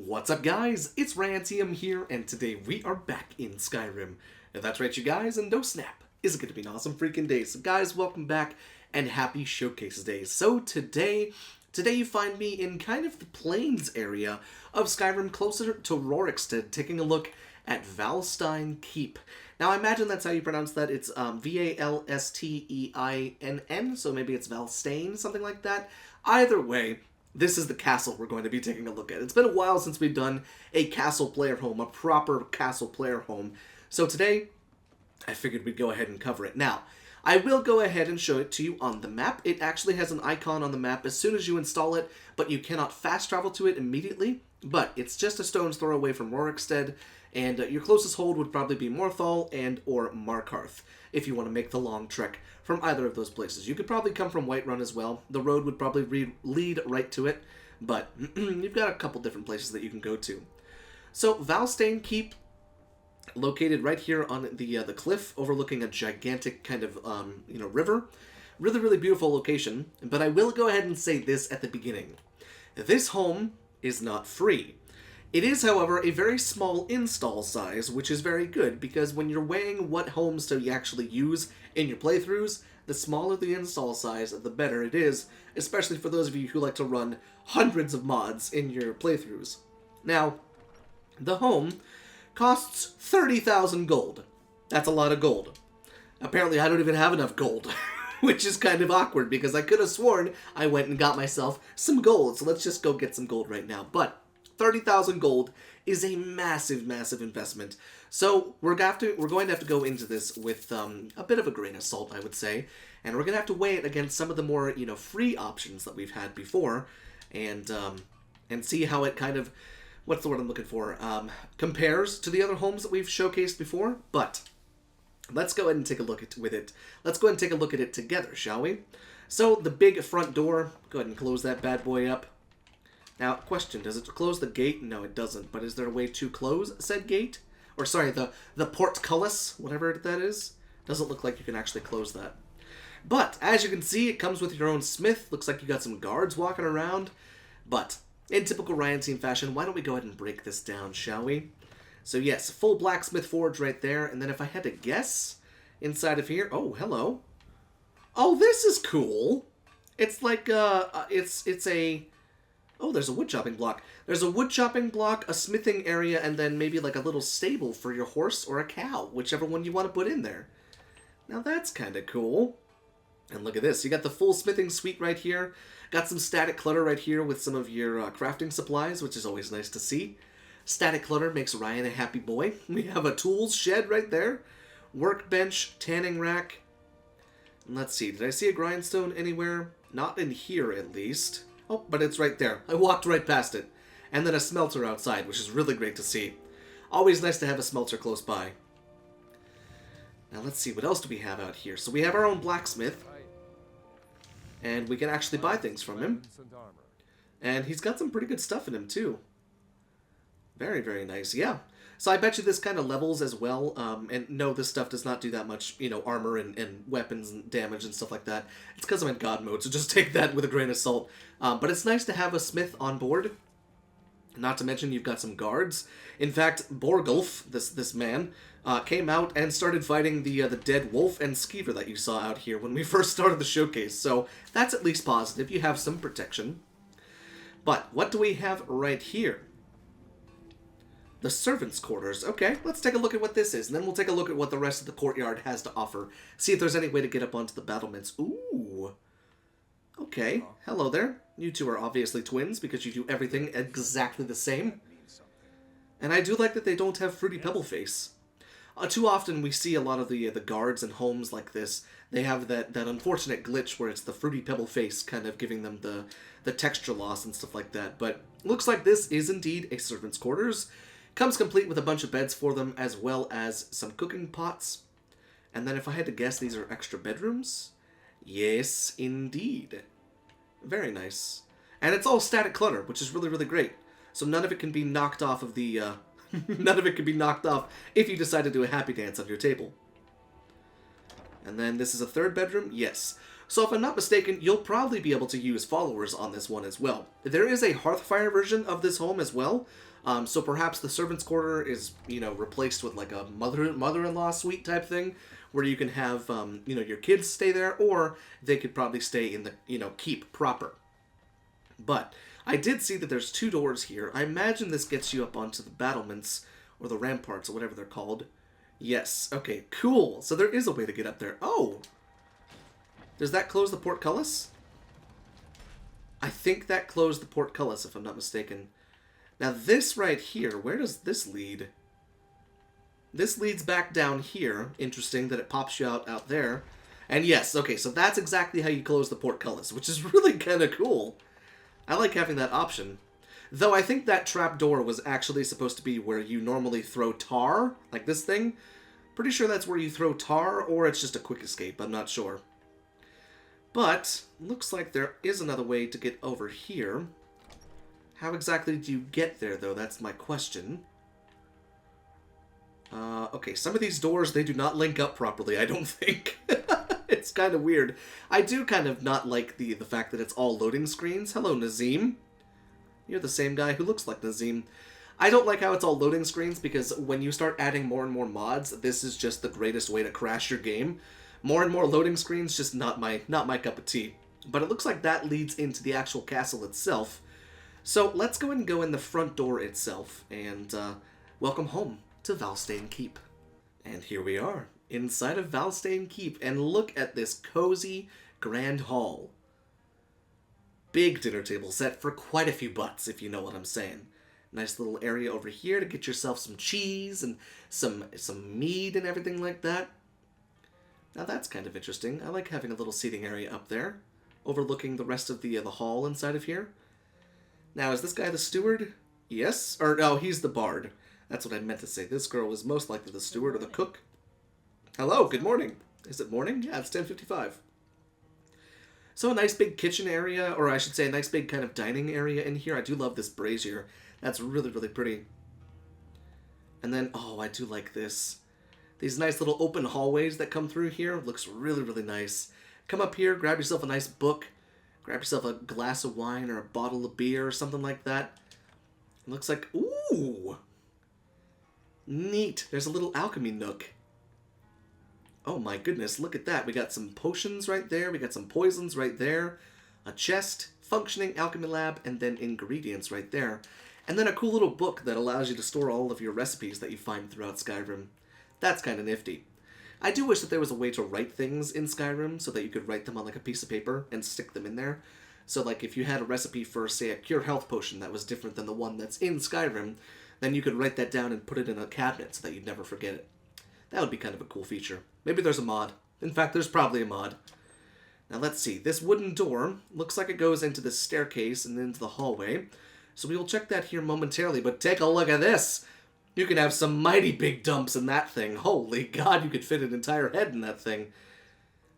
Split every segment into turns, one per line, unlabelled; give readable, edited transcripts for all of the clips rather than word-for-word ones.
What's up, guys? It's Rantium here, and today we are back in Skyrim. If that's right, you guys, and no snap, is it going to be an awesome freaking day? So guys, welcome back, and happy Showcase Day. So today you find me in kind of the plains area of Skyrim, closer to Rorikstead, taking a look at VALSTEINN Keep. Now, I imagine that's how you pronounce that. It's V-A-L-S-T-E-I-N-N, so maybe it's VALSTEINN, something like that. Either way, this is the castle we're going to be taking a look at. It's been a while since we've done a castle player home, a proper castle player home. So today, I figured we'd go ahead and cover it. Now, I will go ahead and show it to you on the map. It actually has an icon on the map as soon as you install it, but you cannot fast travel to it immediately. But it's just a stone's throw away from Rorikstead, and your closest hold would probably be Morthal and or Markarth, if you want to make the long trek from either of those places. You could probably come from Whiterun as well. The road would probably lead right to it, but you've got a couple different places that you can go to. So, VALSTEINN Keep, located right here on the cliff, overlooking a gigantic kind of, river. Really, really beautiful location, but I will go ahead and say this at the beginning. This home is not free. It is, however, a very small install size, which is very good, because when you're weighing what homes to actually use in your playthroughs, the smaller the install size, the better it is, especially for those of you who like to run hundreds of mods in your playthroughs. Now, the home costs 30,000 gold. That's a lot of gold. Apparently, I don't even have enough gold, which is kind of awkward, because I could have sworn I went and got myself some gold, so let's just go get some gold right now. But 30,000 gold is a massive, massive investment. So we're going to have to go into this with a bit of a grain of salt, I would say, and we're going to have to weigh it against some of the more, free options that we've had before, and see how it kind of, what's the word I'm looking for, compares to the other homes that we've showcased before. But let's go ahead and take a look at it. Let's go ahead and take a look at it together, shall we? So the big front door, go ahead and close that bad boy up. Now, question, does it close the gate? No, it doesn't. But is there a way to close said gate? Or, sorry, the portcullis, whatever that is. Doesn't look like you can actually close that. But, as you can see, it comes with your own smith. Looks like you got some guards walking around. But, in typical Rantium fashion, why don't we go ahead and break this down, shall we? So, yes, full blacksmith forge right there. And then if I had to guess, inside of here... Oh, hello. Oh, this is cool. It's like, it's a... Oh, there's a wood chopping block. There's a wood chopping block, a smithing area, and then maybe like a little stable for your horse or a cow, whichever one you want to put in there. Now that's kind of cool. And look at this. You got the full smithing suite right here. Got some static clutter right here with some of your crafting supplies, which is always nice to see. Static clutter makes Ryan a happy boy. We have a tools shed right there. Workbench, tanning rack. And let's see. Did I see a grindstone anywhere? Not in here, at least. Oh, but it's right there. I walked right past it. And then a smelter outside, which is really great to see. Always nice to have a smelter close by. Now let's see, what else do we have out here? So we have our own blacksmith. And we can actually buy things from him. And he's got some pretty good stuff in him, too. Very, very nice. Yeah. So I bet you this kind of levels as well. And no, this stuff does not do that much, armor and weapons and damage and stuff like that. It's because I'm in God mode, so just take that with a grain of salt. But it's nice to have a smith on board. Not to mention you've got some guards. In fact, Borgulf, this man, came out and started fighting the dead wolf and skeever that you saw out here when we first started the showcase. So that's at least positive. You have some protection. But what do we have right here? The servants' quarters. Okay, let's take a look at what this is, and then we'll take a look at what the rest of the courtyard has to offer. See if there's any way to get up onto the battlements. Ooh. Okay, hello there. You two are obviously twins, because you do everything exactly the same. And I do like that they don't have Fruity Pebble Face. Too often we see a lot of the guards and homes like this. They have that unfortunate glitch where it's the Fruity Pebble Face kind of giving them the texture loss and stuff like that. But looks like this is indeed a servants' quarters. Comes complete with a bunch of beds for them, as well as some cooking pots. And then if I had to guess, these are extra bedrooms? Yes, indeed. Very nice. And it's all static clutter, which is really, really great. So none of it can be knocked off of the, none of it can be knocked off if you decide to do a happy dance on your table. And then this is a third bedroom? Yes. So if I'm not mistaken, you'll probably be able to use followers on this one as well. There is a Hearthfire version of this home as well. So perhaps the servants' quarter is, replaced with like a mother-in-law suite type thing, where you can have, your kids stay there, or they could probably stay in the, keep proper. But I did see that there's 2 doors here. I imagine this gets you up onto the battlements, or the ramparts, or whatever they're called. Yes, okay, cool. So there is a way to get up there. Oh! Does that close the portcullis? I think that closed the portcullis, if I'm not mistaken. Now this right here, where does this lead? This leads back down here. Interesting that it pops you out there. And yes, okay, so that's exactly how you close the portcullis, which is really kind of cool. I like having that option. Though I think that trapdoor was actually supposed to be where you normally throw tar, like this thing. Pretty sure that's where you throw tar, or it's just a quick escape, I'm not sure. But, looks like there is another way to get over here. How exactly do you get there, though? That's my question. Okay, some of these doors, they do not link up properly, I don't think. It's kind of weird. I do kind of not like the fact that it's all loading screens. Hello, Nazim. You're the same guy who looks like Nazim. I don't like how it's all loading screens, because when you start adding more and more mods, this is just the greatest way to crash your game. More and more loading screens, just not my cup of tea. But it looks like that leads into the actual castle itself. So let's go ahead and go in the front door itself, and welcome home to VALSTEINN Keep. And here we are, inside of VALSTEINN Keep, and look at this cozy grand hall. Big dinner table set for quite a few butts, if you know what I'm saying. Nice little area over here to get yourself some cheese and some meat and everything like that. Now that's kind of interesting. I like having a little seating area up there, overlooking the rest of the hall inside of here. Now, is this guy the steward? Yes? Or, no, he's the bard. That's what I meant to say. This girl is most likely the steward or the cook. Hello, good morning. Is it morning? Yeah, it's 10:55. So a nice big kitchen area, or I should say a nice big kind of dining area in here. I do love this brazier. That's really, really pretty. And then, oh, I do like this. These nice little open hallways that come through here. Looks really, really nice. Come up here, grab yourself a nice book. Grab yourself a glass of wine or a bottle of beer or something like that. It looks like, ooh! Neat. There's a little alchemy nook. Oh my goodness, look at that. We got some potions right there. We got some poisons right there. A chest, functioning alchemy lab, and then ingredients right there. And then a cool little book that allows you to store all of your recipes that you find throughout Skyrim. That's kind of nifty. I do wish that there was a way to write things in Skyrim so that you could write them on like a piece of paper and stick them in there. So like if you had a recipe for, say, a cure health potion that was different than the one that's in Skyrim, then you could write that down and put it in a cabinet so that you'd never forget it. That would be kind of a cool feature. Maybe there's a mod. In fact, there's probably a mod. Now let's see. This wooden door looks like it goes into the staircase and into the hallway. So we will check that here momentarily, but take a look at this! You can have some mighty big dumps in that thing. Holy God, you could fit an entire head in that thing.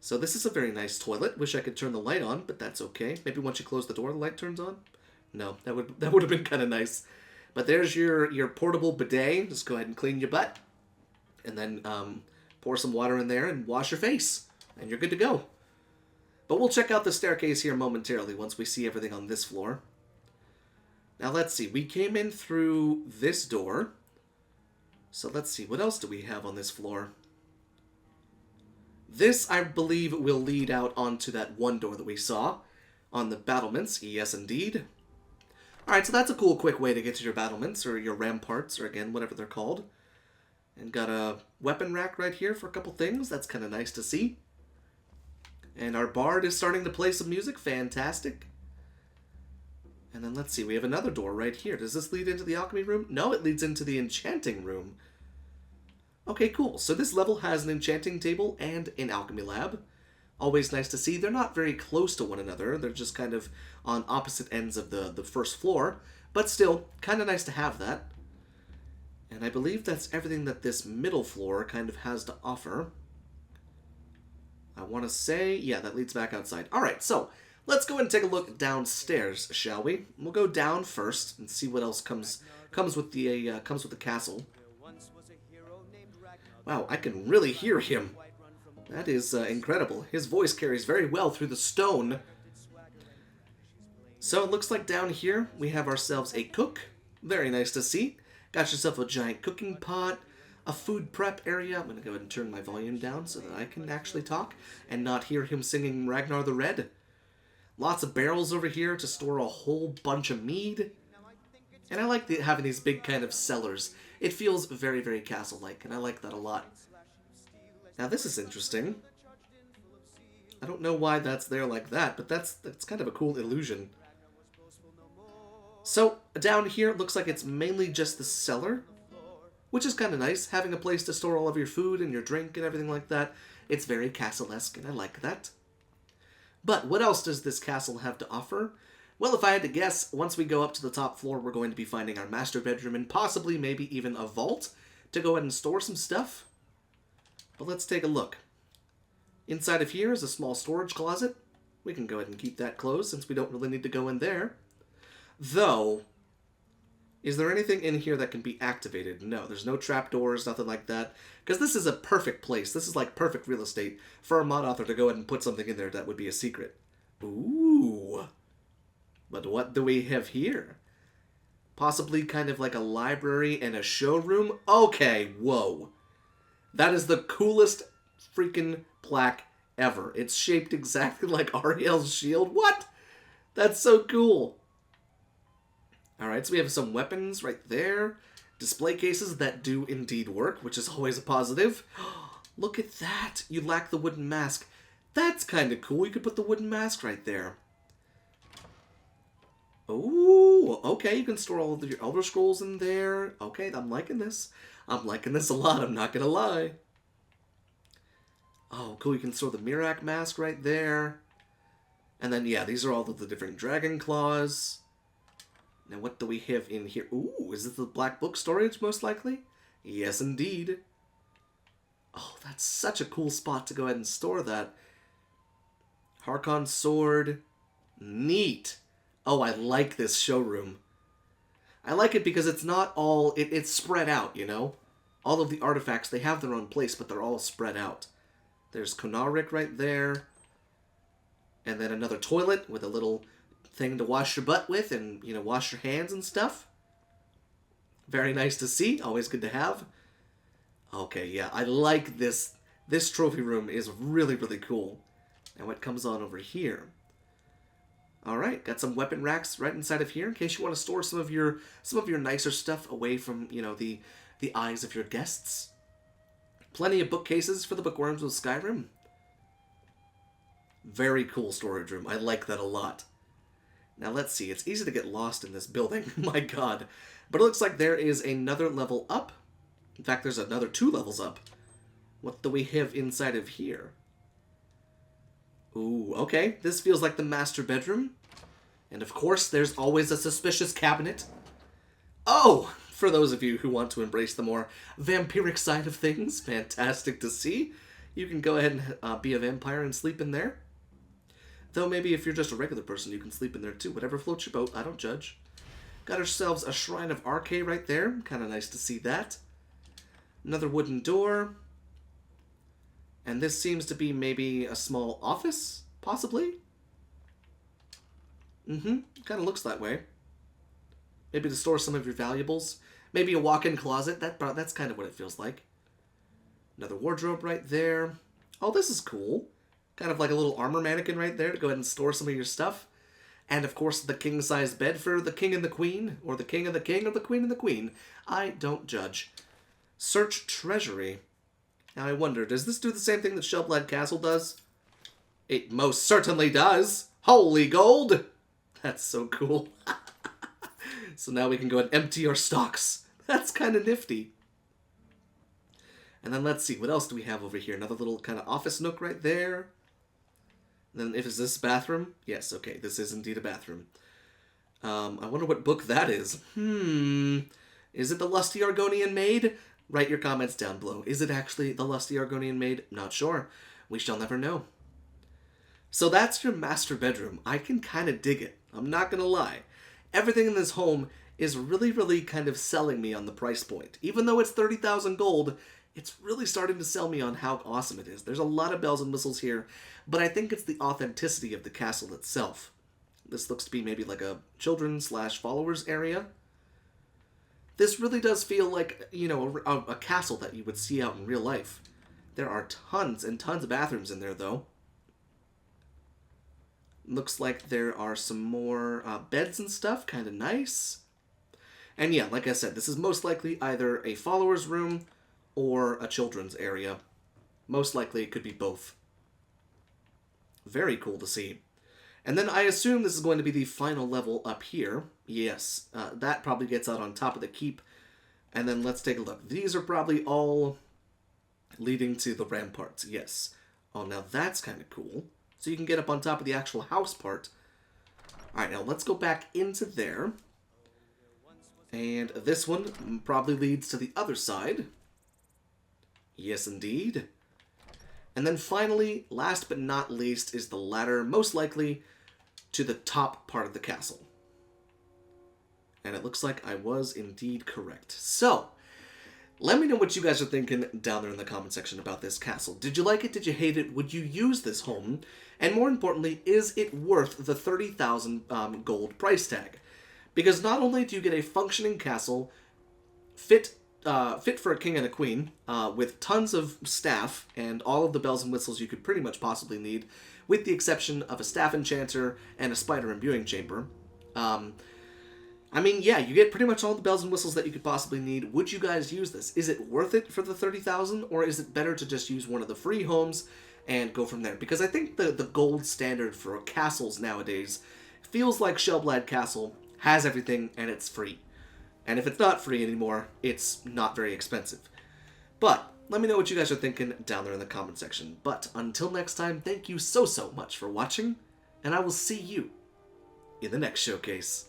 So this is a very nice toilet. Wish I could turn the light on, but that's okay. Maybe once you close the door, the light turns on? No, that would have been kind of nice. But there's your portable bidet. Just go ahead and clean your butt. And then pour some water in there and wash your face. And you're good to go. But we'll check out the staircase here momentarily once we see everything on this floor. Now let's see. We came in through this door. So let's see. What else do we have on this floor? This, I believe, will lead out onto that one door that we saw on the battlements. Yes, indeed. Alright, so that's a cool, quick way to get to your battlements, or your ramparts, or again, whatever they're called. And got a weapon rack right here for a couple things. That's kind of nice to see. And our bard is starting to play some music. Fantastic. And then let's see, we have another door right here. Does this lead into the alchemy room? No, it leads into the enchanting room. Okay, cool. So this level has an enchanting table and an alchemy lab. Always nice to see. They're not very close to one another. They're just kind of on opposite ends of the first floor. But still, kind of nice to have that. And I believe that's everything that this middle floor kind of has to offer. I want to say, yeah, that leads back outside. Alright, so let's go and take a look downstairs, shall we? We'll go down first and see what else comes with the castle. Wow, I can really hear him. That is incredible. His voice carries very well through the stone. So it looks like down here we have ourselves a cook, Very nice to see. Got yourself a giant cooking pot, a food prep area. I'm going to go ahead and turn my volume down so that I can actually talk and not hear him singing Ragnar the Red. Lots of barrels over here to store a whole bunch of mead. And I like having these big kind of cellars. It feels very, very castle-like, and I like that a lot. Now this is interesting. I don't know why that's there like that, but that's kind of a cool illusion. So, down here, it looks like it's mainly just the cellar, which is kind of nice, having a place to store all of your food and your drink and everything like that. It's very castle-esque, and I like that. But what else does this castle have to offer? Well, if I had to guess, once we go up to the top floor, we're going to be finding our master bedroom and possibly maybe even a vault to go ahead and store some stuff. But let's take a look. Inside of here is a small storage closet. We can go ahead and keep that closed since we don't really need to go in there. Though, is there anything in here that can be activated? No, there's no trapdoors, nothing like that. Because this is a perfect place. This is like perfect real estate for a mod author to go ahead and put something in there that would be a secret. Ooh. But what do we have here? Possibly kind of like a library and a showroom? Okay, whoa. That is the coolest freaking plaque ever. It's shaped exactly like Ariel's shield. What? That's so cool. Alright, so we have some weapons right there. Display cases that do indeed work, which is always a positive. Look at that. You lack the wooden mask. That's kind of cool. You could put the wooden mask right there. Oh, okay. You can store all of your Elder Scrolls in there. Okay, I'm liking this. I'm liking this a lot, I'm not going to lie. Oh, cool. You can store the Mirak mask right there. And then, yeah, these are all of the different dragon claws. Now, what do we have in here? Ooh, is it the black book storage, most likely? Yes, indeed. Oh, that's such a cool spot to go ahead and store that. Harkon's sword. Neat. Oh, I like this showroom. I like it because it's not all... It's spread out, you know? All of the artifacts, they have their own place, but they're all spread out. There's Konarik right there. And then another toilet with a little thing to wash your butt with and, you know, wash your hands and stuff. Very nice to see. Always good to have. Okay, yeah, I like this. This trophy room is really, really cool. And what comes on over here? Alright, got some weapon racks right inside of here in case you want to store some of your nicer stuff away from, you know, the eyes of your guests. Plenty of bookcases for the bookworms of Skyrim. Very cool storage room. I like that a lot. Now let's see. It's easy to get lost in this building. My god. But it looks like there is another level up. In fact, there's another 2 levels up. What do we have inside of here? Ooh, okay. This feels like the master bedroom. And of course, there's always a suspicious cabinet. Oh! For those of you who want to embrace the more vampiric side of things, fantastic to see. You can go ahead and be a vampire and sleep in there. Though maybe if you're just a regular person, you can sleep in there too. Whatever floats your boat, I don't judge. Got ourselves a Shrine of Arche right there. Kind of nice to see that. Another wooden door. And this seems to be maybe a small office, possibly? Kind of looks that way. Maybe to store some of your valuables. Maybe a walk-in closet. That's kind of what it feels like. Another wardrobe right there. Oh, this is cool. Kind of like a little armor mannequin right there to go ahead and store some of your stuff. And, of course, the king-size bed for the king and the queen. Or the king and the king, or the queen and the queen. I don't judge. Search treasury. Now, I wonder, does this do the same thing that Shelblad Castle does? It most certainly does. Holy gold! That's so cool. So now we can go and empty our stocks. That's kind of nifty. And then let's see, what else do we have over here? Another little kind of office nook right there. And then, is this bathroom? Yes, okay, this is indeed a bathroom. I wonder what book that is. Is it the Lusty Argonian Maid? Write your comments down below. Is it actually the Lusty Argonian Maid? Not sure. We shall never know. So that's your master bedroom. I can kind of dig it. I'm not going to lie. Everything in this home is really, really kind of selling me on the price point. Even though it's 30,000 gold, it's really starting to sell me on how awesome it is. There's a lot of bells and whistles here, but I think it's the authenticity of the castle itself. This looks to be maybe like a children/followers area. This really does feel like, you know, a castle that you would see out in real life. There are tons and tons of bathrooms in there, though. Looks like there are some more beds and stuff. Kind of nice. And yeah, like I said, this is most likely either a follower's room or a children's area. Most likely it could be both. Very cool to see. And then I assume this is going to be the final level up here. Yes, that probably gets out on top of the keep. And then let's take a look. These are probably all leading to the ramparts. Yes. Oh, now that's kind of cool. So you can get up on top of the actual house part. Alright, now let's go back into there. And this one probably leads to the other side. Yes, indeed. And then finally, last but not least, is the ladder, most likely to the top part of the castle. And it looks like I was indeed correct. So, let me know what you guys are thinking down there in the comment section about this castle. Did you like it? Did you hate it? Would you use this home? And more importantly, is it worth the 30,000 gold price tag? Because not only do you get a functioning castle fit for a king and a queen, with tons of staff and all of the bells and whistles you could pretty much possibly need, with the exception of a staff enchanter and a spider imbuing chamber. I mean, yeah, you get pretty much all the bells and whistles that you could possibly need. Would you guys use this? Is it worth it for the 30,000, or is it better to just use one of the free homes and go from there? Because I think the gold standard for castles nowadays feels like Shellblad Castle has everything and it's free. And if it's not free anymore, it's not very expensive. But let me know what you guys are thinking down there in the comment section. But until next time, thank you so much for watching, and I will see you in the next showcase.